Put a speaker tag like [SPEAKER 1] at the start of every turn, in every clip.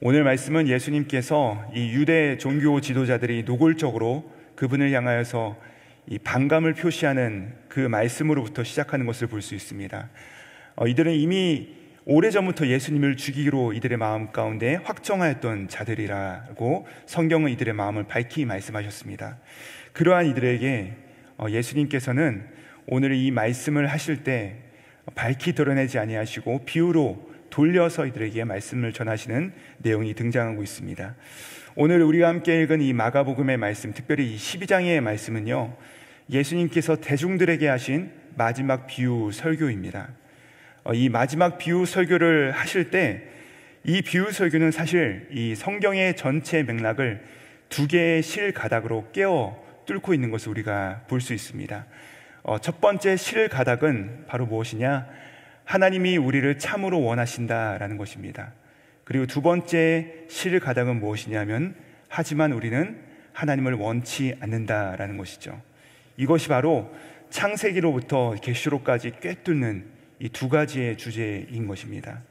[SPEAKER 1] 오늘 말씀은 예수님께서 이 유대 종교 지도자들이 노골적으로 그분을 향하여서 이 반감을 표시하는 그 말씀으로부터 시작하는 것을 볼 수 있습니다. 이들은 이미 오래전부터 예수님을 죽이기로 이들의 마음 가운데 확정하였던 자들이라고 성경은 이들의 마음을 밝히 말씀하셨습니다. 그러한 이들에게 예수님께서는 오늘 이 말씀을 하실 때 밝히 드러내지 아니하시고 비유로 돌려서 이들에게 말씀을 전하시는 내용이 등장하고 있습니다. 오늘 우리가 함께 읽은 이 마가복음의 말씀, 특별히 이 12장의 말씀은요, 예수님께서 대중들에게 하신 마지막 비유 설교입니다. 이 마지막 비유 설교를 하실 때 이 비유 설교는 사실 이 성경의 전체 맥락을 두 개의 실 가닥으로 깨어 뚫고 있는 것을 우리가 볼 수 있습니다. 첫 번째 실 가닥은 바로 무엇이냐? 하나님이 우리를 참으로 원하신다라는 것입니다. 그리고 두 번째 실 가닥은 무엇이냐면 하지만 우리는 하나님을 원치 않는다라는 것이죠. 이것이 바로 창세기로부터 계시록까지 꿰뚫는 이 두 가지의 주제인 것입니다.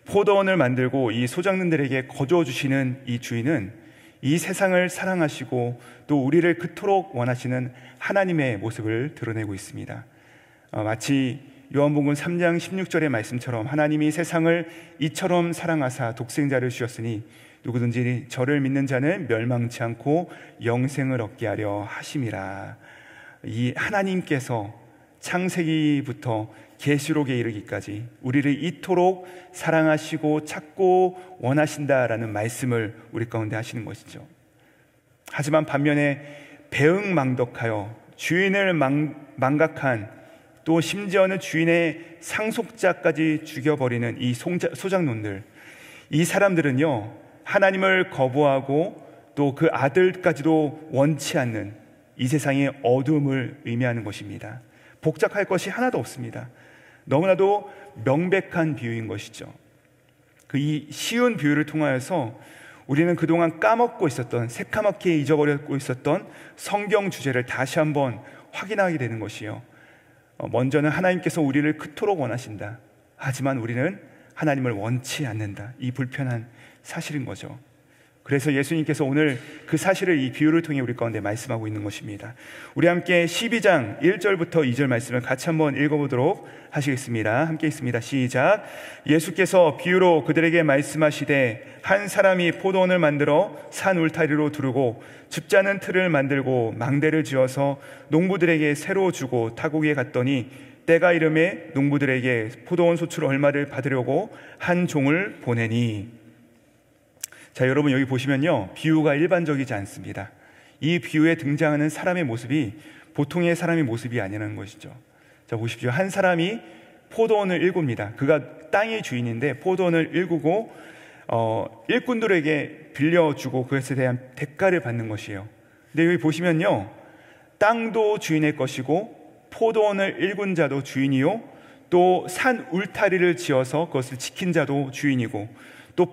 [SPEAKER 1] 포도원을 만들고 이 소장님들에게 거두어 주시는 이 주인은 이 세상을 사랑하시고 또 우리를 그토록 원하시는 하나님의 모습을 드러내고 있습니다. 마치 요한복음 3장 16절의 말씀처럼 하나님이 세상을 이처럼 사랑하사 독생자를 주셨으니 누구든지 저를 믿는 자는 멸망치 않고 영생을 얻게 하려 하심이라. 이 하나님께서 창세기부터 계시록에 이르기까지 우리를 이토록 사랑하시고 찾고 원하신다라는 말씀을 우리 가운데 하시는 것이죠. 하지만 반면에 배응망덕하여 주인을 망각한, 또 심지어는 주인의 상속자까지 죽여버리는 이 소장농들, 이 사람들은요, 하나님을 거부하고 또 그 아들까지도 원치 않는 이 세상의 어둠을 의미하는 것입니다. 복잡할 것이 하나도 없습니다. 너무나도 명백한 비유인 것이죠. 이 쉬운 비유를 통하여서 우리는 그동안 까먹고 있었던, 새카맣게 잊어버렸고 있었던 성경 주제를 다시 한번 확인하게 되는 것이요, 먼저는 하나님께서 우리를 그토록 원하신다, 하지만 우리는 하나님을 원치 않는다, 이 불편한 사실인 거죠. 그래서 예수님께서 오늘 그 사실을 이 비유를 통해 우리 가운데 말씀하고 있는 것입니다. 우리 함께 12장 1절부터 2절 말씀을 같이 한번 읽어보도록 하시겠습니다. 함께 있습니다. 시작. 예수께서 비유로 그들에게 말씀하시되 한 사람이 포도원을 만들어 산 울타리로 두르고 줍자는 틀을 만들고 망대를 지어서 농부들에게 새로 주고 타국에 갔더니 때가 이름에 농부들에게 포도원 소출 얼마를 받으려고 한 종을 보내니. 자, 여러분 여기 보시면요, 비유가 일반적이지 않습니다. 이 비유에 등장하는 사람의 모습이 보통의 사람의 모습이 아니라는 것이죠. 자, 보십시오. 한 사람이 포도원을 일굽니다. 그가 땅의 주인인데 포도원을 일구고 일꾼들에게 빌려주고 그것에 대한 대가를 받는 것이에요. 근데 여기 보시면요, 땅도 주인의 것이고 포도원을 일군 자도 주인이요, 또 산 울타리를 지어서 그것을 지킨 자도 주인이고, 또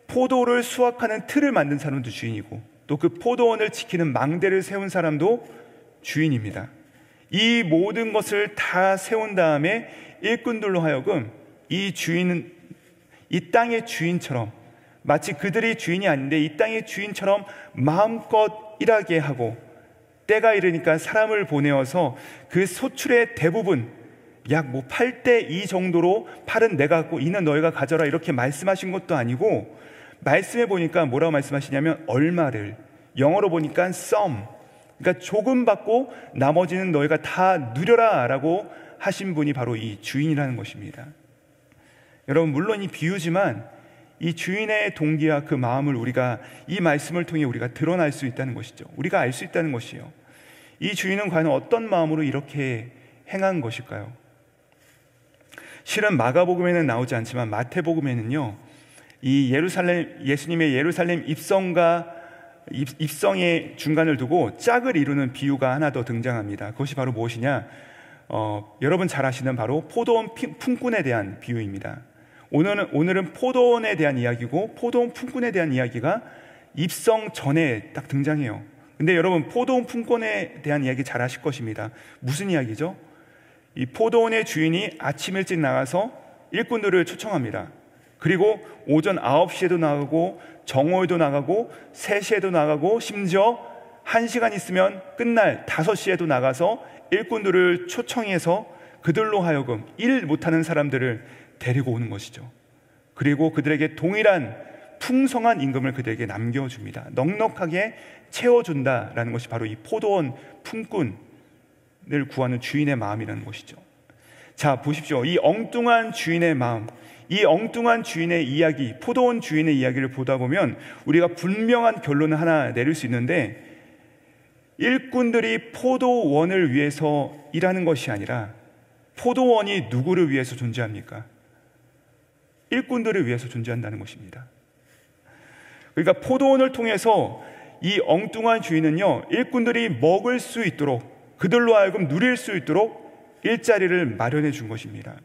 [SPEAKER 1] 포도를 수확하는 틀을 만든 사람도 주인이고, 또 그 포도원을 지키는 망대를 세운 사람도 주인입니다. 이 모든 것을 다 세운 다음에 일꾼들로 하여금 이 땅의 주인처럼, 마치 그들이 주인이 아닌데 이 땅의 주인처럼 마음껏 일하게 하고, 때가 이르니까 사람을 보내어서 그 소출의 대부분, 약 8대 2 정도로 팔은 내가 갖고 이는 너희가 가져라, 이렇게 말씀하신 것도 아니고, 말씀해 보니까 뭐라고 말씀하시냐면 얼마를, 영어로 보니까 some, 그러니까 조금 받고 나머지는 너희가 다 누려라 라고 하신 분이 바로 이 주인이라는 것입니다. 여러분, 물론 이 비유지만 이 주인의 동기와 그 마음을 우리가 이 말씀을 통해 우리가 드러날 수 있다는 것이죠. 우리가 알 수 있다는 것이요, 이 주인은 과연 어떤 마음으로 이렇게 행한 것일까요? 실은 마가복음에는 나오지 않지만 마태복음에는요, 이 예수님의 예루살렘 입성의 중간을 두고 짝을 이루는 비유가 하나 더 등장합니다. 그것이 바로 무엇이냐? 여러분 잘 아시는 바로 포도원 품꾼에 대한 비유입니다. 오늘은 포도원에 대한 이야기고, 포도원 품꾼에 대한 이야기가 입성 전에 딱 등장해요. 근데 여러분, 포도원 품꾼에 대한 이야기 잘 아실 것입니다. 무슨 이야기죠? 이 포도원의 주인이 아침 일찍 나가서 일꾼들을 초청합니다. 그리고 오전 9시에도 나가고 정오에도 나가고 3시에도 나가고 심지어 1시간 있으면 끝날 5시에도 나가서 일꾼들을 초청해서 그들로 하여금 일 못하는 사람들을 데리고 오는 것이죠. 그리고 그들에게 동일한 풍성한 임금을 그들에게 남겨줍니다. 넉넉하게 채워준다라는 것이 바로 이 포도원 품꾼을 구하는 주인의 마음이라는 것이죠. 자, 보십시오. 이 엉뚱한 주인의 마음, 이 엉뚱한 주인의 이야기, 포도원 주인의 이야기를 보다 보면 우리가 분명한 결론을 하나 내릴 수 있는데, 일꾼들이 포도원을 위해서 일하는 것이 아니라 포도원이 누구를 위해서 존재합니까? 일꾼들을 위해서 존재한다는 것입니다. 그러니까 포도원을 통해서 이 엉뚱한 주인은요, 일꾼들이 먹을 수 있도록, 그들로 하여금 누릴 수 있도록 일자리를 마련해 준 것입니다.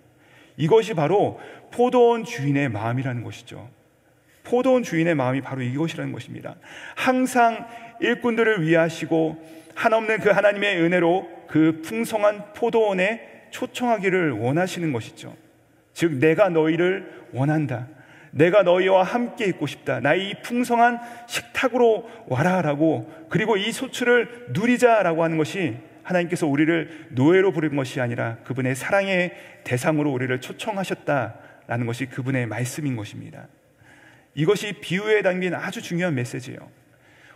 [SPEAKER 1] 이것이 바로 포도원 주인의 마음이라는 것이죠. 포도원 주인의 마음이 바로 이것이라는 것입니다. 항상 일꾼들을 위하시고 한없는 그 하나님의 은혜로 그 풍성한 포도원에 초청하기를 원하시는 것이죠. 즉, 내가 너희를 원한다. 내가 너희와 함께 있고 싶다. 나의 이 풍성한 식탁으로 와라라고, 그리고 이 소출을 누리자라고 하는 것이 하나님께서 우리를 노예로 부른 것이 아니라 그분의 사랑의 대상으로 우리를 초청하셨다라는 것이 그분의 말씀인 것입니다. 이것이 비유에 담긴 아주 중요한 메시지예요.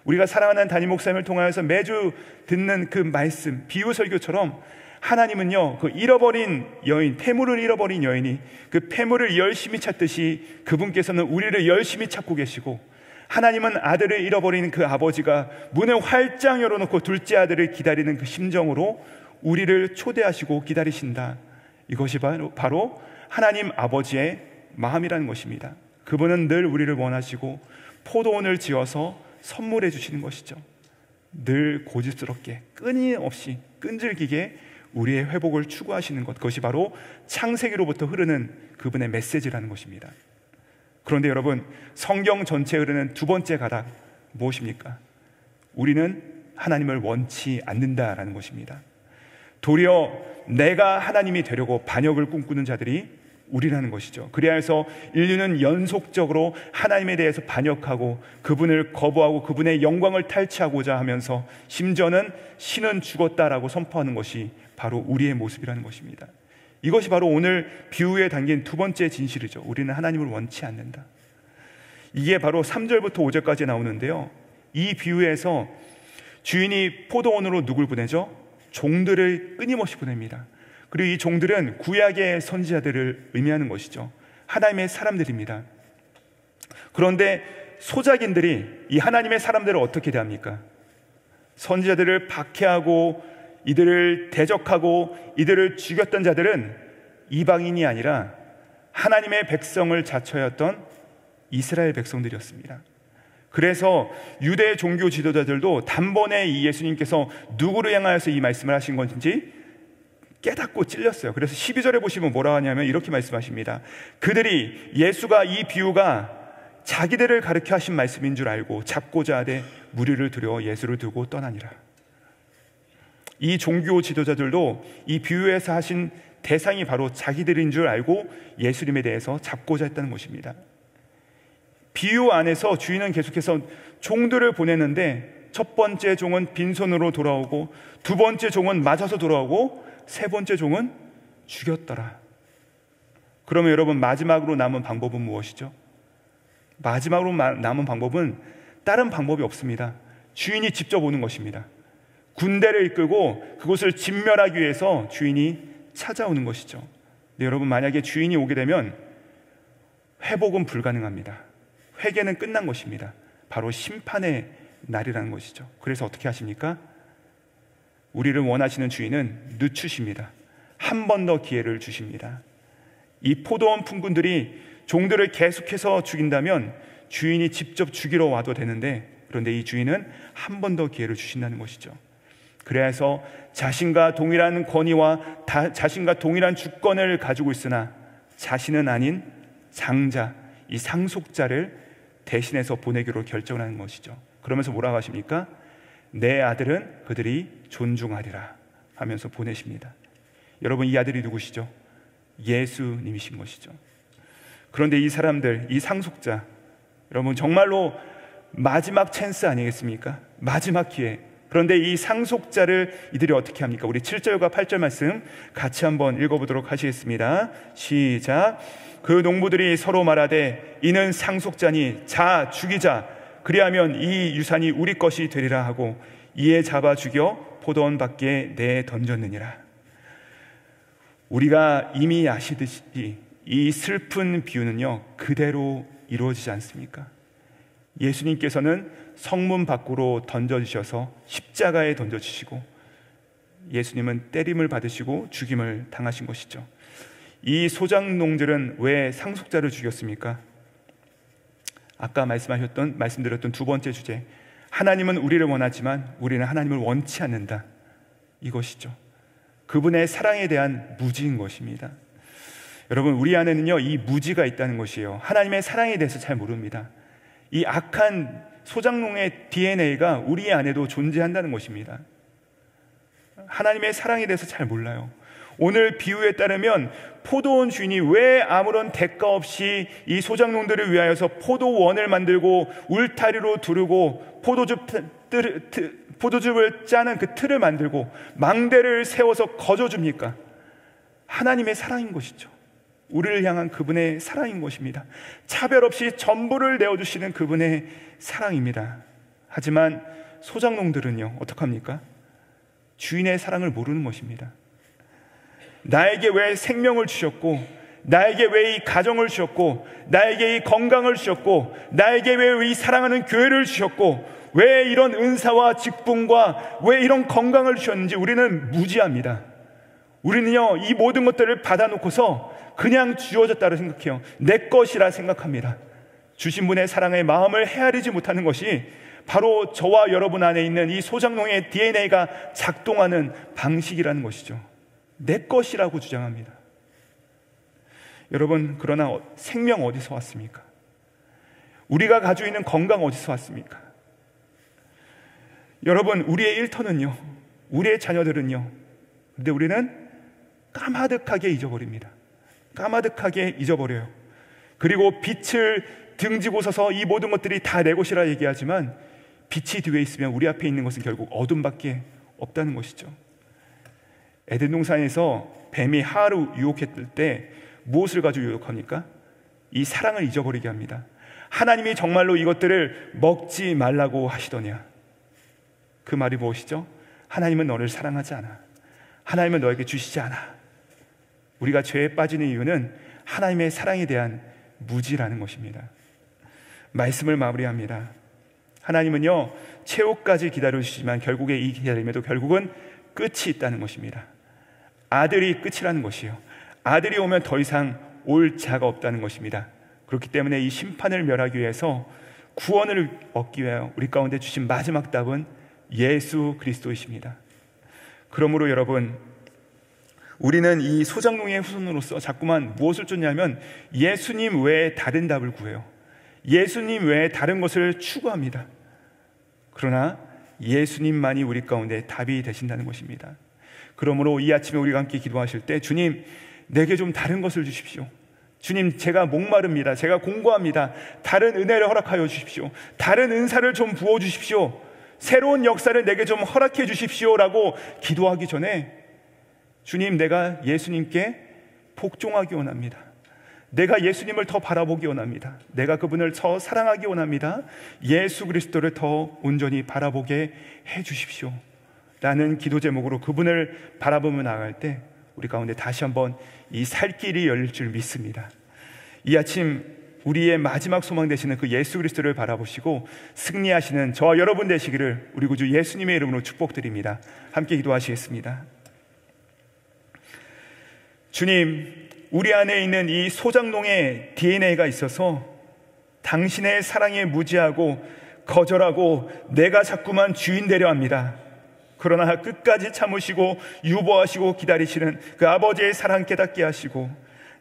[SPEAKER 1] 우리가 사랑하는 담임 목사님을 통하여서 매주 듣는 그 말씀, 비유 설교처럼 하나님은요, 그 잃어버린 여인, 폐물을 잃어버린 여인이 그 폐물을 열심히 찾듯이 그분께서는 우리를 열심히 찾고 계시고, 하나님은 아들을 잃어버린 그 아버지가 문을 활짝 열어놓고 둘째 아들을 기다리는 그 심정으로 우리를 초대하시고 기다리신다. 이것이 바로 하나님 아버지의 마음이라는 것입니다. 그분은 늘 우리를 원하시고 포도원을 지어서 선물해 주시는 것이죠. 늘 고집스럽게, 끊임없이, 끈질기게 우리의 회복을 추구하시는 것, 그것이 바로 창세기로부터 흐르는 그분의 메시지라는 것입니다. 그런데 여러분, 성경 전체에 흐르는 두 번째 가닥 무엇입니까? 우리는 하나님을 원치 않는다라는 것입니다. 도리어 내가 하나님이 되려고 반역을 꿈꾸는 자들이 우리라는 것이죠. 그래야 해서 인류는 연속적으로 하나님에 대해서 반역하고 그분을 거부하고 그분의 영광을 탈취하고자 하면서 심지어는 신은 죽었다라고 선포하는 것이 바로 우리의 모습이라는 것입니다. 이것이 바로 오늘 비유에 담긴 두 번째 진실이죠. 우리는 하나님을 원치 않는다. 이게 바로 3절부터 5절까지 나오는데요, 이 비유에서 주인이 포도원으로 누굴 보내죠? 종들을 끊임없이 보냅니다. 그리고 이 종들은 구약의 선지자들을 의미하는 것이죠. 하나님의 사람들입니다. 그런데 소작인들이 이 하나님의 사람들을 어떻게 대합니까? 선지자들을 박해하고 이들을 대적하고 이들을 죽였던 자들은 이방인이 아니라 하나님의 백성을 자처했던 이스라엘 백성들이었습니다. 그래서 유대 종교 지도자들도 단번에 이 예수님께서 누구를 향하여서 이 말씀을 하신 건지 깨닫고 찔렸어요. 그래서 12절에 보시면 뭐라 하냐면 이렇게 말씀하십니다. 그들이 예수가 이 비유가 자기들을 가르쳐 하신 말씀인 줄 알고 잡고자 하되 무리를 두려워 예수를 두고 떠나니라. 이 종교 지도자들도 이 비유에서 하신 대상이 바로 자기들인 줄 알고 예수님에 대해서 잡고자 했다는 것입니다. 비유 안에서 주인은 계속해서 종들을 보내는데 첫 번째 종은 빈손으로 돌아오고, 두 번째 종은 맞아서 돌아오고, 세 번째 종은 죽였더라. 그러면 여러분, 마지막으로 남은 방법은 무엇이죠? 마지막으로 남은 방법은 다른 방법이 없습니다. 주인이 직접 오는 것입니다. 군대를 이끌고 그곳을 진멸하기 위해서 주인이 찾아오는 것이죠. 근데 여러분, 만약에 주인이 오게 되면 회복은 불가능합니다. 회개는 끝난 것입니다. 바로 심판의 날이라는 것이죠. 그래서 어떻게 하십니까? 우리를 원하시는 주인은 늦추십니다. 한 번 더 기회를 주십니다. 이 포도원 품꾼들이 종들을 계속해서 죽인다면 주인이 직접 죽이러 와도 되는데, 그런데 이 주인은 한 번 더 기회를 주신다는 것이죠. 그래서 자신과 동일한 권위와 자신과 동일한 주권을 가지고 있으나 자신은 아닌 장자, 이 상속자를 대신해서 보내기로 결정하는 것이죠. 그러면서 뭐라고 하십니까? 내 아들은 그들이 존중하리라 하면서 보내십니다. 여러분, 이 아들이 누구시죠? 예수님이신 것이죠. 그런데 이 사람들, 이 상속자, 여러분 정말로 마지막 찬스 아니겠습니까? 마지막 기회. 그런데 이 상속자를 이들이 어떻게 합니까? 우리 7절과 8절 말씀 같이 한번 읽어보도록 하시겠습니다. 시작. 그 농부들이 서로 말하되 이는 상속자니 자 죽이자, 그리하면 이 유산이 우리 것이 되리라 하고 이에 잡아 죽여 포도원 밖에 내 던졌느니라. 우리가 이미 아시듯이 이 슬픈 비유는요 그대로 이루어지지 않습니까? 예수님께서는 성문 밖으로 던져주셔서 십자가에 던져주시고 예수님은 때림을 받으시고 죽임을 당하신 것이죠. 이 소작농들은 왜 상속자를 죽였습니까? 아까 말씀드렸던 두 번째 주제, 하나님은 우리를 원하지만 우리는 하나님을 원치 않는다, 이것이죠. 그분의 사랑에 대한 무지인 것입니다. 여러분, 우리 안에는요 이 무지가 있다는 것이에요. 하나님의 사랑에 대해서 잘 모릅니다. 이 악한 소작농의 DNA가 우리 안에도 존재한다는 것입니다. 하나님의 사랑에 대해서 잘 몰라요. 오늘 비유에 따르면 포도원 주인이 왜 아무런 대가 없이 이 소작농들을 위하여서 포도원을 만들고 울타리로 두르고 포도즙을 짜는 그 틀을 만들고 망대를 세워서 거저줍니까? 하나님의 사랑인 것이죠. 우리를 향한 그분의 사랑인 것입니다. 차별 없이 전부를 내어주시는 그분의 사랑입니다. 하지만 소작농들은요 어떡합니까? 주인의 사랑을 모르는 것입니다. 나에게 왜 생명을 주셨고, 나에게 왜 이 가정을 주셨고, 나에게 이 건강을 주셨고, 나에게 왜 이 사랑하는 교회를 주셨고, 왜 이런 은사와 직분과 왜 이런 건강을 주셨는지 우리는 무지합니다. 우리는요 이 모든 것들을 받아놓고서 그냥 주어졌다고 생각해요. 내 것이라 생각합니다. 주신 분의 사랑의 마음을 헤아리지 못하는 것이 바로 저와 여러분 안에 있는 이 소작농의 DNA가 작동하는 방식이라는 것이죠. 내 것이라고 주장합니다. 여러분, 그러나 생명 어디서 왔습니까? 우리가 가지고 있는 건강 어디서 왔습니까? 여러분, 우리의 일터는요, 우리의 자녀들은요, 근데 우리는 까마득하게 잊어버립니다. 까마득하게 잊어버려요. 그리고 빛을 등지고 서서 이 모든 것들이 다 내 것이라 얘기하지만 빛이 뒤에 있으면 우리 앞에 있는 것은 결국 어둠밖에 없다는 것이죠. 에덴 동산에서 뱀이 하와를 유혹했을 때 무엇을 가지고 유혹합니까? 이 사랑을 잊어버리게 합니다. 하나님이 정말로 이것들을 먹지 말라고 하시더냐? 그 말이 무엇이죠? 하나님은 너를 사랑하지 않아. 하나님은 너에게 주시지 않아. 우리가 죄에 빠지는 이유는 하나님의 사랑에 대한 무지라는 것입니다. 말씀을 마무리합니다. 하나님은요 최후까지 기다려주시지만 결국에 이 기다림에도 결국은 끝이 있다는 것입니다. 아들이 끝이라는 것이에요. 아들이 오면 더 이상 올 자가 없다는 것입니다. 그렇기 때문에 이 심판을 멸하기 위해서 구원을 얻기 위하여 우리 가운데 주신 마지막 답은 예수 그리스도이십니다. 그러므로 여러분, 우리는 이 소작농의 후손으로서 자꾸만 무엇을 쫓냐면 예수님 외에 다른 답을 구해요. 예수님 외에 다른 것을 추구합니다. 그러나 예수님만이 우리 가운데 답이 되신다는 것입니다. 그러므로 이 아침에 우리가 함께 기도하실 때, 주님, 내게 좀 다른 것을 주십시오. 주님, 제가 목마릅니다. 제가 공고합니다. 다른 은혜를 허락하여 주십시오. 다른 은사를 좀 부어주십시오. 새로운 역사를 내게 좀 허락해 주십시오라고 기도하기 전에, 주님, 내가 예수님께 복종하기 원합니다. 내가 예수님을 더 바라보기 원합니다. 내가 그분을 더 사랑하기 원합니다. 예수 그리스도를 더 온전히 바라보게 해 주십시오 라는 기도 제목으로 그분을 바라보며 나아갈 때 우리 가운데 다시 한번 이 살 길이 열릴 줄 믿습니다. 이 아침 우리의 마지막 소망 되시는 그 예수 그리스도를 바라보시고 승리하시는 저와 여러분 되시기를 우리 구주 예수님의 이름으로 축복드립니다. 함께 기도하시겠습니다. 주님, 우리 안에 있는 이 소작농의 DNA가 있어서 당신의 사랑에 무지하고 거절하고 내가 자꾸만 주인 되려 합니다. 그러나 끝까지 참으시고 유보하시고 기다리시는 그 아버지의 사랑 깨닫게 하시고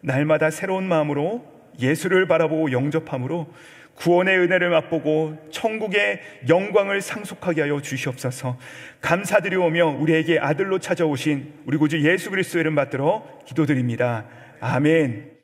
[SPEAKER 1] 날마다 새로운 마음으로 예수를 바라보고 영접함으로 구원의 은혜를 맛보고 천국의 영광을 상속하게 하여 주시옵소서. 감사드리오며 우리에게 아들로 찾아오신 우리 구주 예수 그리스도의 이름 받들어 기도드립니다. 아멘.